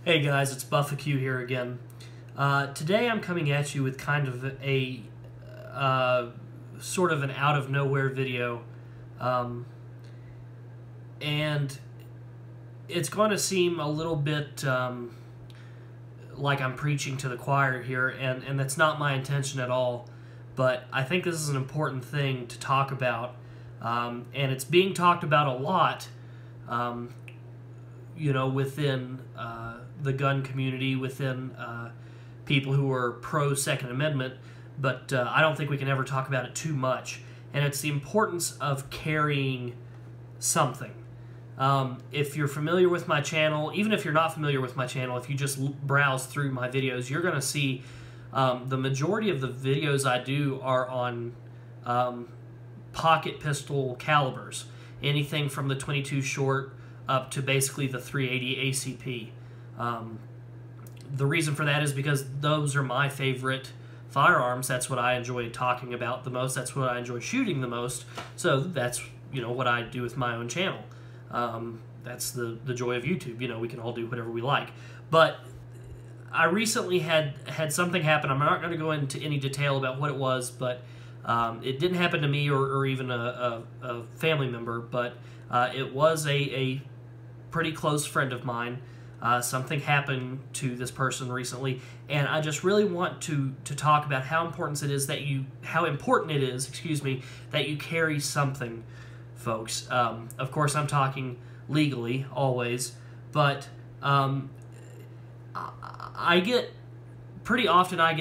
Hey guys, it's Buffaque here again. Today I'm coming at you with kind of a sort of an out of nowhere video, and it's going to seem a little bit like I'm preaching to the choir here, and that's not my intention at all. But I think this is an important thing to talk about, and it's being talked about a lot. Within the gun community, within people who are pro-Second Amendment, but I don't think we can ever talk about it too much. And it's the importance of carrying something. If you're familiar with my channel, even if you're not familiar with my channel, if you just browse through my videos, you're going to see the majority of the videos I do are on pocket pistol calibers. Anything from the .22 short up to basically the .380 ACP. The reason for that is because those are my favorite firearms. That's what I enjoy talking about the most. That's what I enjoy shooting the most. So that's what I do with my own channel. That's the joy of YouTube. We can all do whatever we like. But I recently had something happen. I'm not going to go into any detail about what it was, but it didn't happen to me or even a family member, but it was a pretty close friend of mine. Something happened to this person recently, and I just really want to talk about how important it is that you carry something, folks. Of course, I'm talking legally always, but I get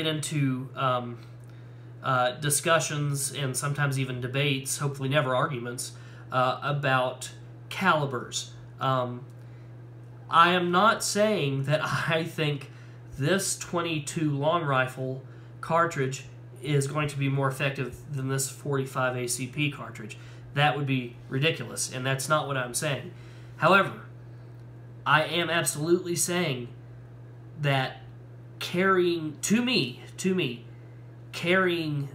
into discussions and sometimes even debates, hopefully never arguments, about calibers. I am not saying that I think this .22 long rifle cartridge is going to be more effective than this .45 ACP cartridge. That would be ridiculous, and that's not what I'm saying. However, I am absolutely saying that carrying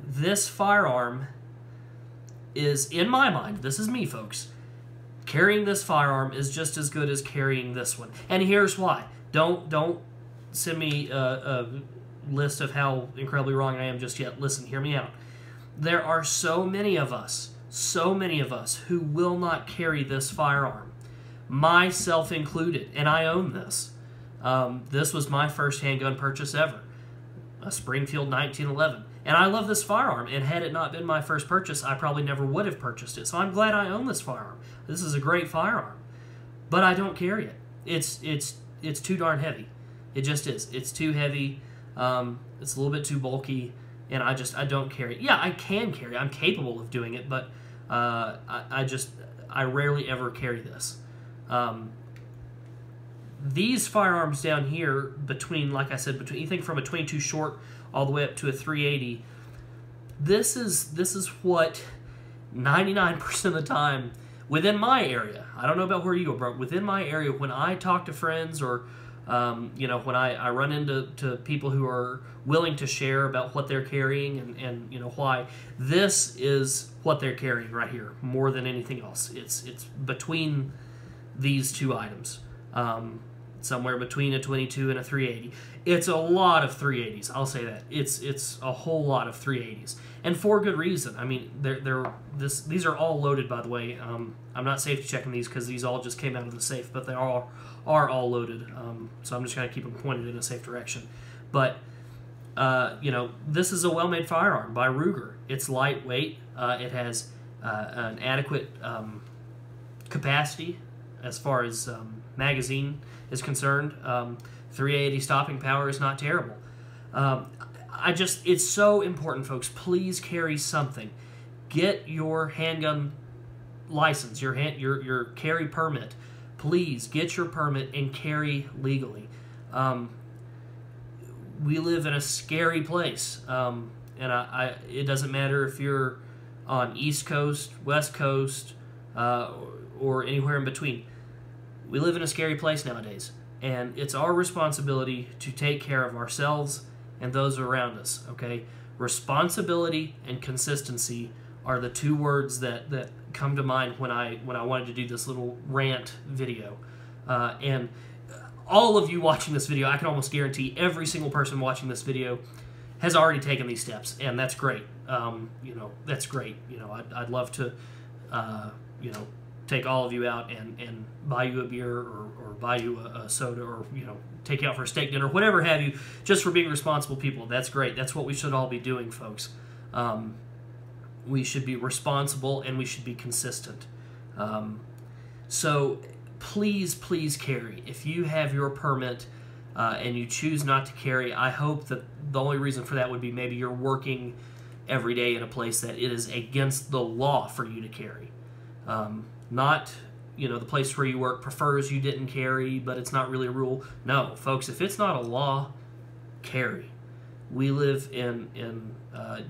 this firearm is, in my mind, this is me, folks, carrying this firearm is just as good as carrying this one. And here's why. Don't send me a list of how incredibly wrong I am just yet. Listen, hear me out. There are so many of us who will not carry this firearm, myself included, and I own this. This was my first handgun purchase ever, a Springfield 1911. And I love this firearm, and had it not been my first purchase, I probably never would have purchased it. So I'm glad I own this firearm. This is a great firearm. But I don't carry it. It's too darn heavy. It just is. It's too heavy. It's a little bit too bulky, and I don't carry it. Yeah, I can carry it. I'm capable of doing it, but I rarely ever carry this. These firearms down here, between anything from a .22 short all the way up to a .380, this is what 99% of the time within my area, I don't know about where you go, but within my area, when I talk to friends or when I run into people who are willing to share about what they're carrying and why, this is what they're carrying right here more than anything else. It's between these two items. Somewhere between a .22 and a .380. It's a lot of .380s, I'll say that. It's a whole lot of .380s, and for good reason. I mean, these are all loaded, by the way. I'm not safety checking these because these all just came out of the safe, but they are all loaded. So I'm just going to keep them pointed in a safe direction. But this is a well-made firearm by Ruger. It's lightweight. It has an adequate capacity as far as magazine is concerned. 380 stopping power is not terrible. It's so important, folks. Please carry something. Get your handgun license, your carry permit. Please get your permit and carry legally. We live in a scary place, and it doesn't matter if you're on East Coast, West Coast, or anywhere in between. We live in a scary place nowadays, and it's our responsibility to take care of ourselves and those around us, okay? Responsibility and consistency are the two words that come to mind when I wanted to do this little rant video. And all of you watching this video, I can almost guarantee every single person watching this video has already taken these steps, and that's great. You know, that's great. You know, I'd love to, you know, take all of you out and buy you a beer or buy you a soda, or, you know, take you out for a steak dinner, whatever have you, just for being responsible people. That's great. That's what we should all be doing, folks. We should be responsible, and we should be consistent. So please, please carry. If you have your permit and you choose not to carry, I hope that the only reason for that would be maybe you're working every day in a place that it is against the law for you to carry. Not, you know, the place where you work prefers you didn't carry, but it's not really a rule. No, folks, if it's not a law, carry. We live in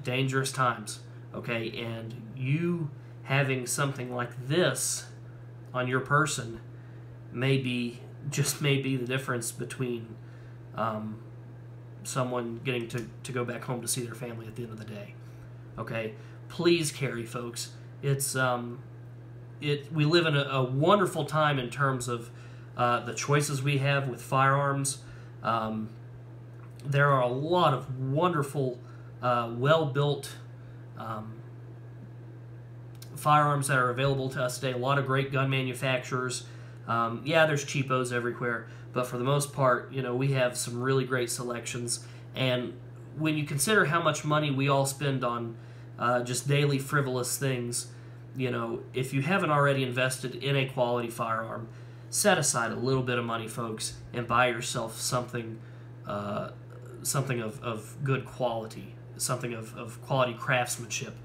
dangerous times, okay? And you having something like this on your person may be the difference between someone getting to go back home to see their family at the end of the day. Okay, please carry, folks. It's we live in a wonderful time in terms of the choices we have with firearms. There are a lot of wonderful, well-built firearms that are available to us today. A lot of great gun manufacturers. Yeah, there's cheapos everywhere, but for the most part, you know, we have some really great selections. And when you consider how much money we all spend on just daily frivolous things, you know, if you haven't already invested in a quality firearm, set aside a little bit of money, folks, and buy yourself something something of good quality, something of quality craftsmanship.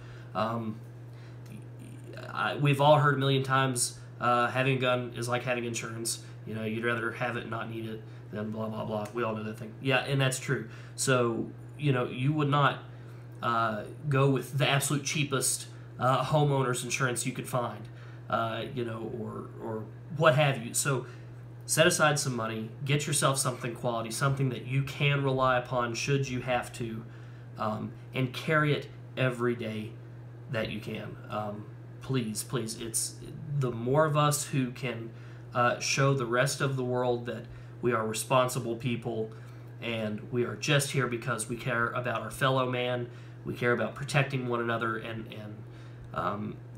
We've all heard a million times, having a gun is like having insurance. You know, you'd rather have it and not need it than blah, blah, blah. We all know that thing. Yeah, and that's true. So, you know, you would not go with the absolute cheapest homeowner's insurance you could find, you know, or what have you. So set aside some money, get yourself something quality, something that you can rely upon should you have to, and carry it every day that you can. Please, please, it's the more of us who can show the rest of the world that we are responsible people and we are just here because we care about our fellow man, we care about protecting one another, and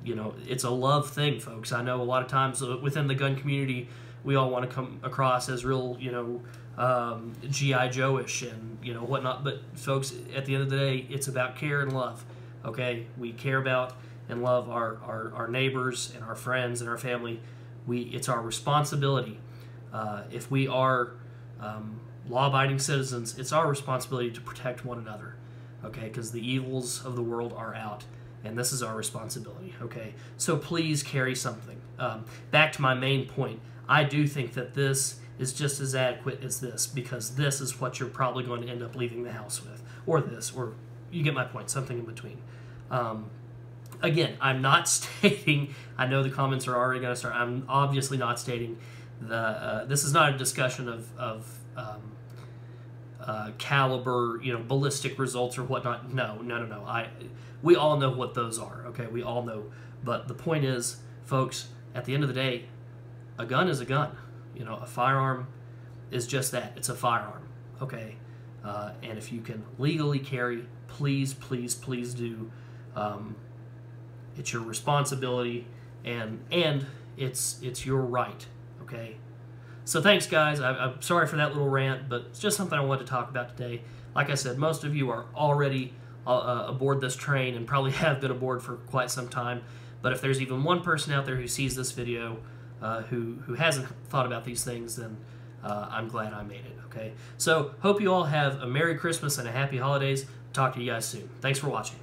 you know, it's a love thing, folks. I know a lot of times within the gun community, we all want to come across as real, you know, G.I. Joe-ish and, you know, whatnot. But, folks, at the end of the day, it's about care and love, okay? We care about and love our neighbors and our friends and our family. It's our responsibility. If we are law-abiding citizens, it's our responsibility to protect one another, okay? Because the evils of the world are out. And this is our responsibility, okay? So please carry something. Back to my main point, I do think that this is just as adequate as this, because this is what you're probably going to end up leaving the house with. Or this, or you get my point, something in between. Again, I'm not stating, I know the comments are already going to start, I'm obviously not stating this is not a discussion of caliber, you know, ballistic results or whatnot. No. We all know what those are, okay? We all know. But the point is, folks, at the end of the day, a gun is a gun. You know, a firearm is just that. It's a firearm, okay? And if you can legally carry, please, please, please do. It's your responsibility, and it's your right, okay? So thanks, guys. I'm sorry for that little rant, but it's just something I wanted to talk about today. Like I said, most of you are already aboard this train and probably have been aboard for quite some time. But if there's even one person out there who sees this video who hasn't thought about these things, then I'm glad I made it, okay? So hope you all have a Merry Christmas and a Happy Holidays. Talk to you guys soon. Thanks for watching.